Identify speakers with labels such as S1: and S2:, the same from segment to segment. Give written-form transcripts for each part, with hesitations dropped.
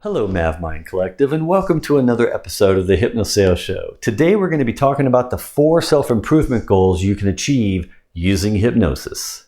S1: Hello, MavMind Collective, and welcome to another episode of the HypnoSellers Show. Today we're going to be talking about the 4 self-improvement goals you can achieve using hypnosis.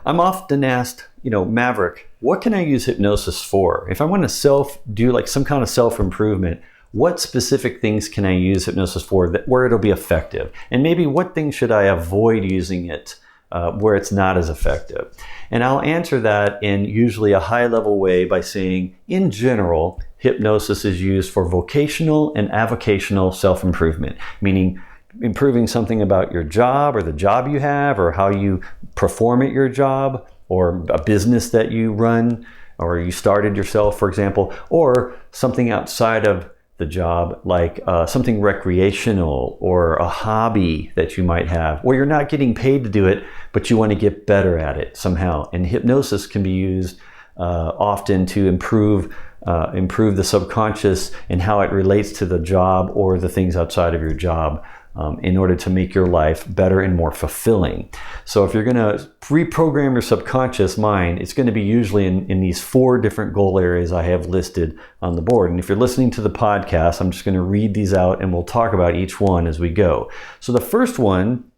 S1: I'm often asked, Maverick, what can I use hypnosis for? If I want to do like some kind of self-improvement, what specific things can I use hypnosis for where it'll be effective? And maybe what things should I avoid using it where it's not as effective? And I'll answer that in usually a high-level way by saying, in general, hypnosis is used for vocational and avocational self-improvement, meaning improving something about your job or the job you have or how you perform at your job or a business that you run or you started yourself, for example, or something outside of the job, like something recreational or a hobby that you might have, where you're not getting paid to do it, but you want to get better at it somehow. And hypnosis can be used often to improve the subconscious and how it relates to the job or the things outside of your job in order to make your life better and more fulfilling. So if you're going to reprogram your subconscious mind, it's going to be usually in these 4 different goal areas I have listed on the board. And if you're listening to the podcast, I'm just going to read these out and we'll talk about each one as we go. So the first one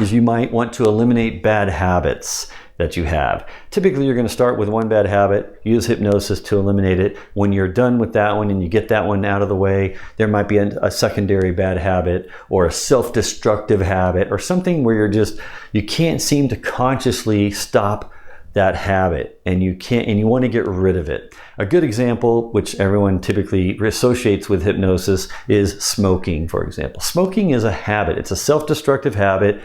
S1: is you might want to eliminate bad habits that you have. Typically, you're going to start with one bad habit, use hypnosis to eliminate it. When you're done with that one and you get that one out of the way, there might be a secondary bad habit or a self-destructive habit or something where you can't seem to consciously stop that habit and you want to get rid of it. A good example, which everyone typically associates with hypnosis, is smoking, for example. Smoking is a habit. It's a self-destructive habit.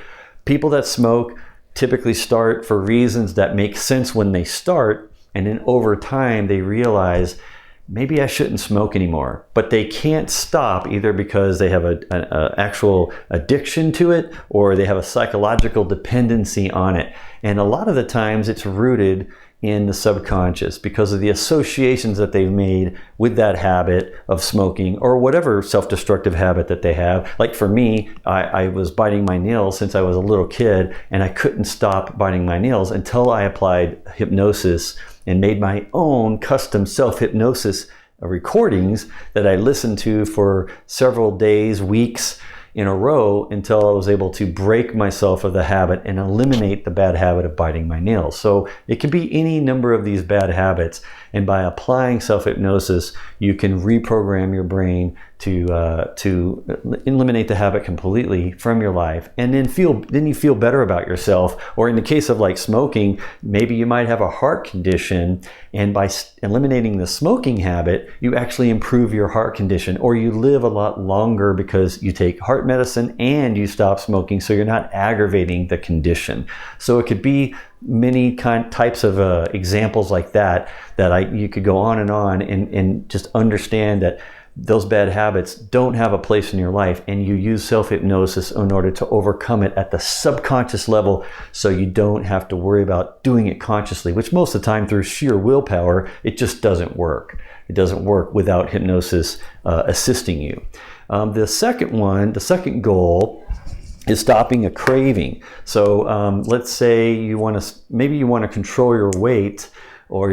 S1: People that smoke typically start for reasons that make sense when they start, and then over time they realize maybe I shouldn't smoke anymore, but they can't stop either because they have an actual addiction to it or they have a psychological dependency on it. And a lot of the times it's rooted in the subconscious because of the associations that they've made with that habit of smoking or whatever self-destructive habit that they have. Like for me, I was biting my nails since I was a little kid, and I couldn't stop biting my nails until I applied hypnosis and made my own custom self-hypnosis recordings that I listened to for several days, weeks in a row until I was able to break myself of the habit and eliminate the bad habit of biting my nails. So it can be any number of these bad habits, and by applying self-hypnosis, you can reprogram your brain to eliminate the habit completely from your life, and then you feel better about yourself. Or in the case of like smoking, maybe you might have a heart condition, and by eliminating the smoking habit, you actually improve your heart condition, or you live a lot longer because you take heart medicine and you stop smoking, so you're not aggravating the condition. So it could be many types of examples like that you could go on and just understand that those bad habits don't have a place in your life, and you use self-hypnosis in order to overcome it at the subconscious level, so you don't have to worry about doing it consciously, which most of the time through sheer willpower, it just doesn't work. It doesn't work without hypnosis assisting you. The second goal is stopping a craving. So let's say you want to control your weight, or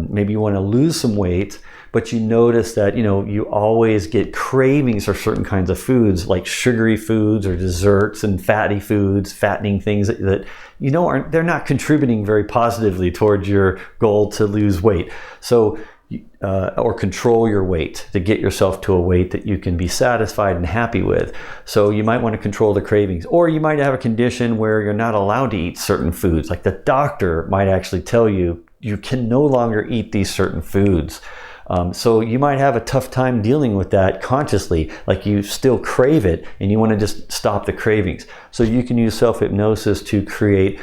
S1: maybe you want to lose some weight, but you notice that you always get cravings for certain kinds of foods, like sugary foods or desserts and fatty foods, fattening things that they're not contributing very positively towards your goal to lose weight. So or control your weight to get yourself to a weight that you can be satisfied and happy with. So you might want to control the cravings, or you might have a condition where you're not allowed to eat certain foods. Like the doctor might actually tell you can no longer eat these certain foods. So you might have a tough time dealing with that consciously, like you still crave it and you want to just stop the cravings. So you can use self-hypnosis to create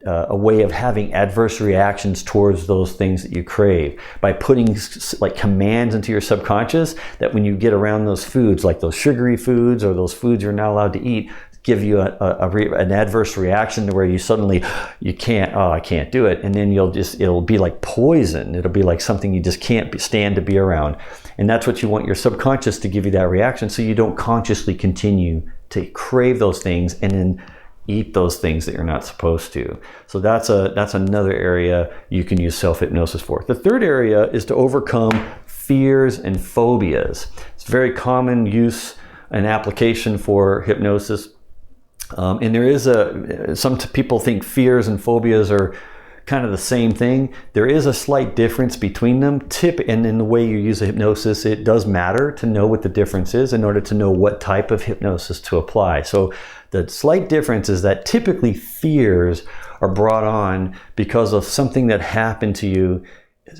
S1: a way of having adverse reactions towards those things that you crave by putting like commands into your subconscious that when you get around those foods, like those sugary foods or those foods you're not allowed to eat, give you an adverse reaction to where you suddenly, I can't do it. And then it'll be like poison. It'll be like something you just can't stand to be around. And that's what you want your subconscious to give you that reaction, so you don't consciously continue to crave those things and then eat those things that you're not supposed to. So that's another area you can use self-hypnosis for. The third area is to overcome fears and phobias. It's very common use and application for hypnosis. And there is some people think fears and phobias are kind of the same thing. There is a slight difference between them. And in the way you use a hypnosis, it does matter to know what the difference is in order to know what type of hypnosis to apply. So the slight difference is that typically fears are brought on because of something that happened to you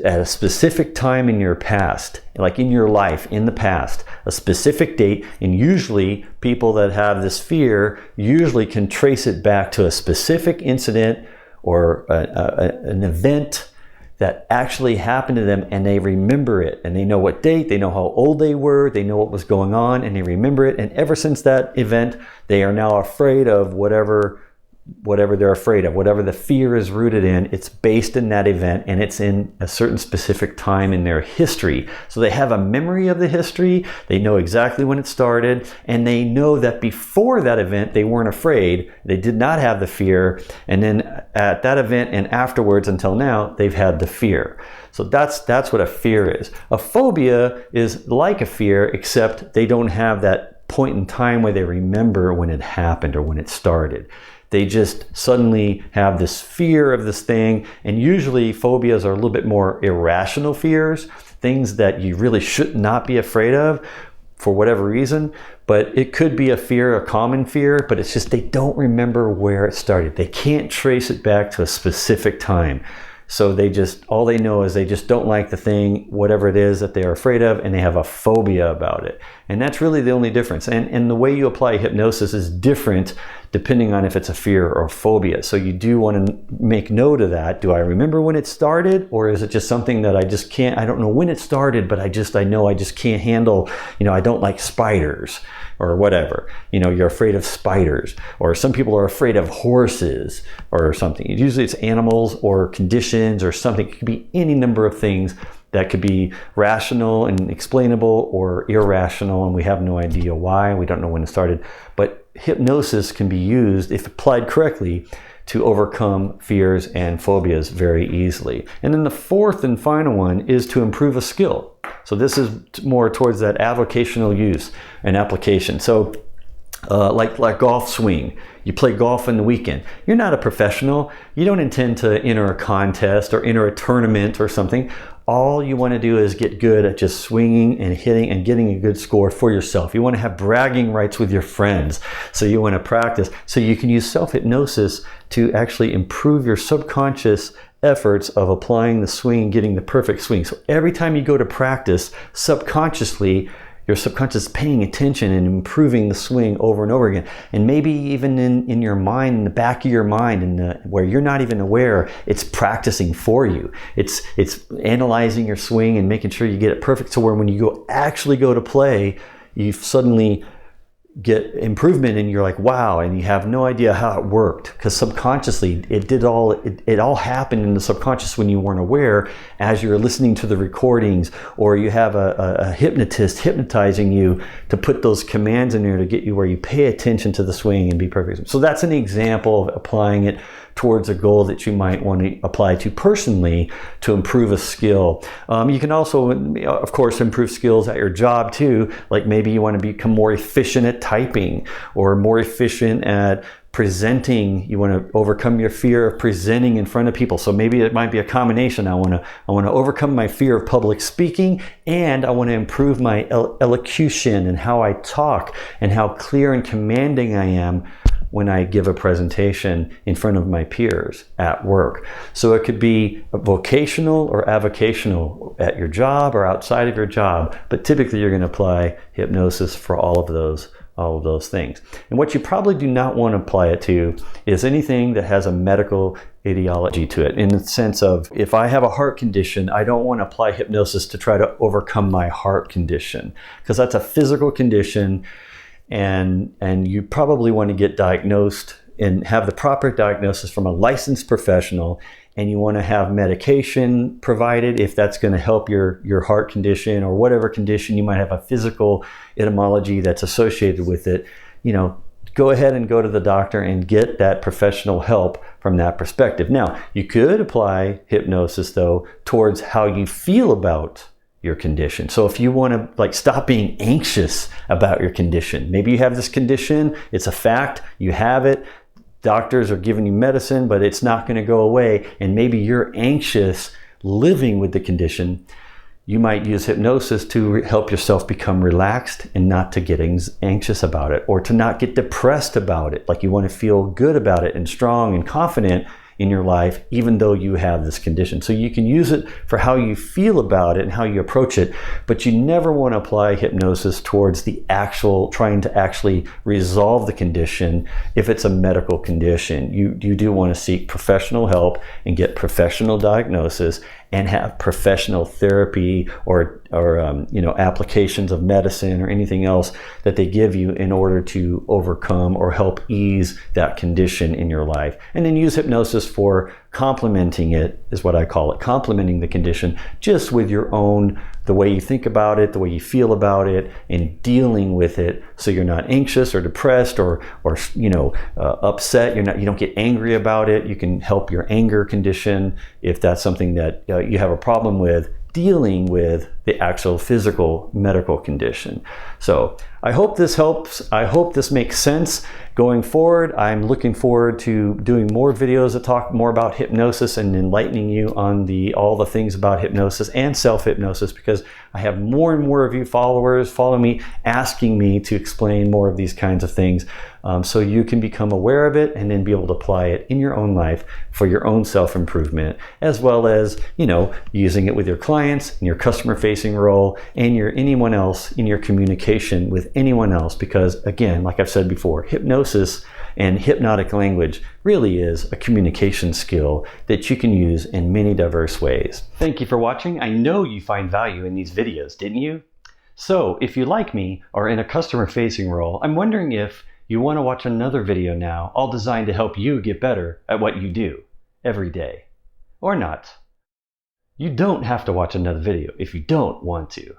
S1: at a specific time in your past, like in your life, in the past, a specific date. And usually people that have this fear usually can trace it back to a specific incident or an event that actually happened to them, and they remember it, and they know what date, they know how old they were, they know what was going on, and they remember it. And ever since that event, they are now afraid of whatever they're afraid of, whatever the fear is rooted in. It's based in that event, and it's in a certain specific time in their history. So they have a memory of the history, they know exactly when it started, and they know that before that event they weren't afraid, they did not have the fear, and then at that event and afterwards until now they've had the fear. So that's what a fear is. A phobia is like a fear, except they don't have that point in time where they remember when it happened or when it started. They just suddenly have this fear of this thing, and usually phobias are a little bit more irrational fears, things that you really should not be afraid of for whatever reason. But it could be a fear, a common fear, but it's just they don't remember where it started. They can't trace it back to a specific time. So all they know is they just don't like the thing, whatever it is that they are afraid of, and they have a phobia about it. And that's really the only difference. And the way you apply hypnosis is different depending on if it's a fear or a phobia. So you do want to make note of that. Do I remember when it started? Or is it just something that I just can't, I don't know when it started, but I know I just can't handle, I don't like spiders or whatever. You're afraid of spiders, or some people are afraid of horses or something. Usually it's animals or conditions or something. It could be any number of things that could be rational and explainable or irrational, and we have no idea why. We don't know when it started. But hypnosis can be used, if applied correctly, to overcome fears and phobias very easily. And then the fourth and final one is to improve a skill. So this is more towards that avocational use and application. So like golf swing. You play golf in the weekend. You're not a professional. You don't intend to enter a contest or enter a tournament or something. All you want to do is get good at just swinging and hitting and getting a good score for yourself. You want to have bragging rights with your friends. So you want to practice. So you can use self-hypnosis to actually improve your subconscious efforts of applying the swing, getting the perfect swing. So every time you go to practice, subconsciously, your subconscious is paying attention and improving the swing over and over again. And maybe even in your mind, in the back of your mind, where you're not even aware, it's practicing for you. It's analyzing your swing and making sure you get it perfect, so where when you actually go to play, you suddenly get improvement and you're like, wow, and you have no idea how it worked, because subconsciously it all happened in the subconscious when you weren't aware, as you're listening to the recordings, or you have a hypnotist hypnotizing you to put those commands in there to get you where you pay attention to the swing and be perfect. So that's an example of applying it towards a goal that you might want to apply to personally to improve a skill. You can also, of course, improve skills at your job too. Like maybe you want to become more efficient at typing, or more efficient at presenting. You want to overcome your fear of presenting in front of people. So maybe it might be a combination. I want to overcome my fear of public speaking, and I want to improve my elocution and how I talk and how clear and commanding I am when I give a presentation in front of my peers at work. So it could be vocational or avocational at your job or outside of your job, but typically you're going to apply hypnosis for all of those all of those things. And what you probably do not want to apply it to is anything that has a medical etiology to it, in the sense of, if I have a heart condition, I don't want to apply hypnosis to try to overcome my heart condition, because that's a physical condition, and you probably want to get diagnosed and have the proper diagnosis from a licensed professional, and you want to have medication provided if that's going to help your heart condition or whatever condition you might have a physical etymology that's associated with it. Go ahead and go to the doctor and get that professional help from that perspective. Now, you could apply hypnosis though towards how you feel about your condition. So if you want to stop being anxious about your condition, maybe you have this condition, it's a fact, you have it, doctors are giving you medicine, but it's not going to go away, and maybe you're anxious living with the condition, you might use hypnosis to help yourself become relaxed and not to get anxious about it, or to not get depressed about it. Like, you want to feel good about it and strong and confident in your life, even though you have this condition. So you can use it for how you feel about it and how you approach it, but you never want to apply hypnosis towards the trying to actually resolve the condition. If it's a medical condition, you do want to seek professional help and get professional diagnosis and have professional therapy or applications of medicine or anything else that they give you in order to overcome or help ease that condition in your life. And then use hypnosis for complementing it, is what I call it, complementing the condition just with your own, the way you think about it, the way you feel about it, and dealing with it, so you're not anxious or depressed or upset. You don't get angry about it. You can help your anger condition if that's something that you have a problem with, dealing with the actual physical medical condition. So I hope this helps. I hope this makes sense going forward. I'm looking forward to doing more videos that talk more about hypnosis and enlightening you on all the things about hypnosis and self-hypnosis, because I have more and more of you followers follow me, asking me to explain more of these kinds of things, so you can become aware of it and then be able to apply it in your own life for your own self-improvement, as well as using it with your clients in your customer-facing role and anyone else in your communication with anyone else. Because again, like I've said before, hypnosis and hypnotic language really is a communication skill that you can use in many diverse ways. Thank you for watching. I know you find value in these videos, didn't you? So if you like me or in a customer-facing role, I'm wondering if you want to watch another video now, all designed to help you get better at what you do every day. Or not. You don't have to watch another video if you don't want to.